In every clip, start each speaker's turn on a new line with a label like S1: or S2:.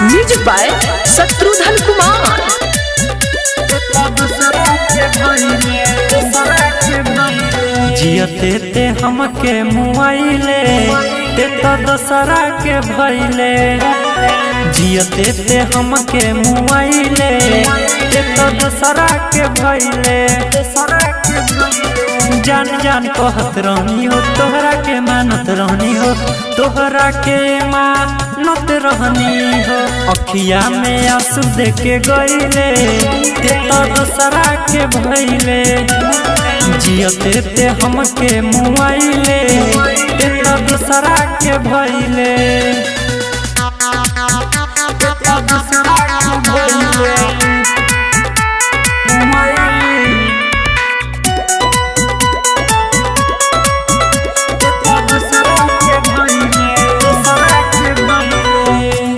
S1: Music by Shatrughan Kumar.
S2: जियते ते हमके मुआइले ते तो दोसरा के भइले। जियते ते हमके मुआइले ते तो दोसरा के भइले। जान जान कहत रहनी हो तोहरा के मानत रहनी हो, तोहरा के मानत रहनी हो। अखिया में आंसू दे के गइले ते तो दोसरा के भइले। जियते ते हमके मुआइले ते तो दोसरा के भइले।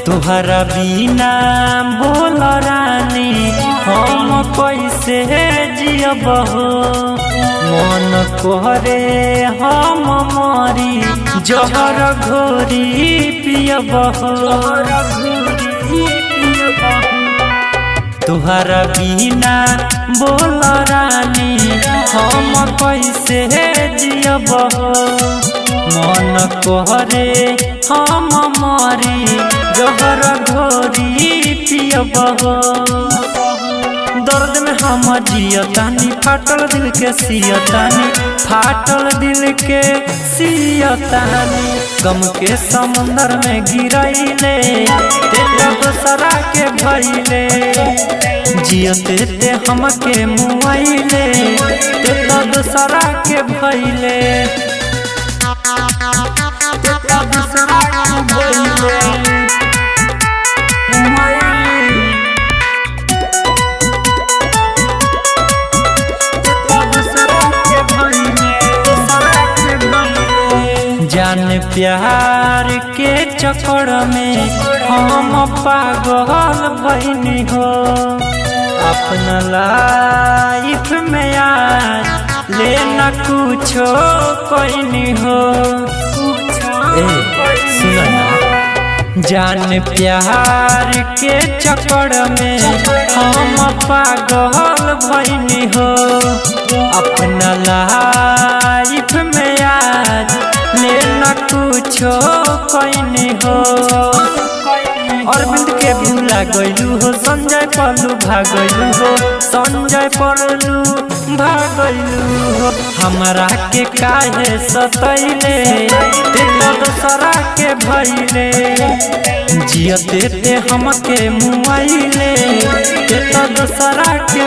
S2: तोहरा बिना बोल रानी हम कैसे जियब हो। मन करे हम मरी जहर घोरी पियब हो। तोहरा बिना बोल रानी हम कैसे जियब हो। मन करे हम मरी जहर घोरी पियब हो। दर्द में हम जियतानी फाटल दिल के सियतानी, फाटल दिल के सियतानी। गम के समुंदर में गिरैले ते दोसरा के भइले। जियते ते हमके मुआइले ते दोसरा के भइले। जान प्यार के चक्कर में हम पागल भइनी हो। अपना लाइफ में आज लेना कुछो कइनी हो। जान प्यार के चक्कर में हम पागल भइनी हो। अपना लाइफ में आज लेना कुछो कइनी हो। अरविंद के भूला गइलू हो, संजय पल्लू भागलू हो, संजय पल्लू भागलू हो। हमारा के काहे सतैले ते दोसरा के भइले। जियते ते हमके मुआइले ते दोसरा के